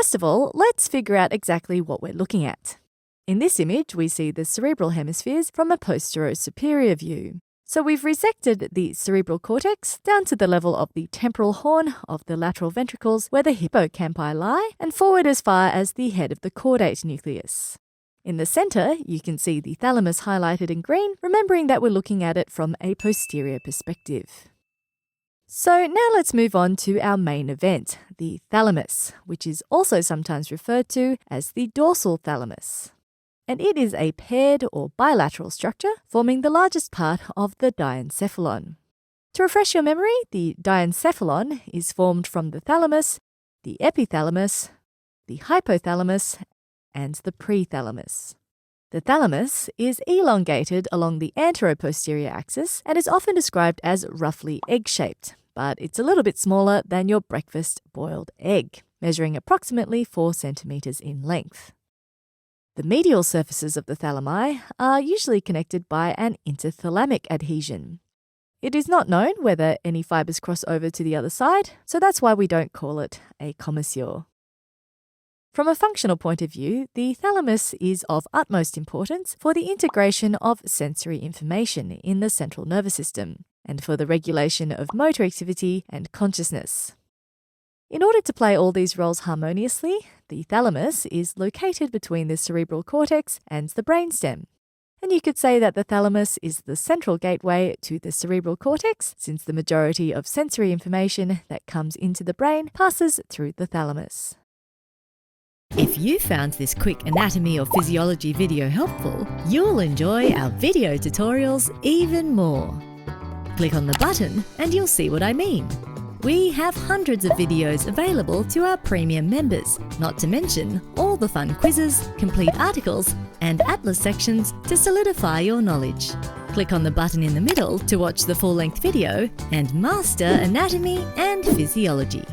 First of all, let's figure out exactly what we're looking at. In this image, we see the cerebral hemispheres from a posterior-superior view. So we've resected the cerebral cortex down to the level of the temporal horn of the lateral ventricles where the hippocampi lie, and forward as far as the head of the caudate nucleus. In the center, you can see the thalamus highlighted in green, remembering that we're looking at it from a posterior perspective. So now let's move on to our main event, the thalamus, which is also sometimes referred to as the dorsal thalamus. And it is a paired or bilateral structure forming the largest part of the diencephalon. To refresh your memory, the diencephalon is formed from the thalamus, the epithalamus, the hypothalamus, and the prethalamus. The thalamus is elongated along the anteroposterior axis and is often described as roughly egg-shaped, but it's a little bit smaller than your breakfast boiled egg, measuring approximately 4 centimeters in length. The medial surfaces of the thalami are usually connected by an interthalamic adhesion. It is not known whether any fibers cross over to the other side, so that's why we don't call it a commissure. From a functional point of view, the thalamus is of utmost importance for the integration of sensory information in the central nervous system and for the regulation of motor activity and consciousness. In order to play all these roles harmoniously, the thalamus is located between the cerebral cortex and the brainstem. And you could say that the thalamus is the central gateway to the cerebral cortex, since the majority of sensory information that comes into the brain passes through the thalamus. If you found this quick anatomy or physiology video helpful, you'll enjoy our video tutorials even more. Click on the button and you'll see what I mean. We have hundreds of videos available to our premium members, not to mention all the fun quizzes, complete articles, and atlas sections to solidify your knowledge. Click on the button in the middle to watch the full-length video and master anatomy and physiology.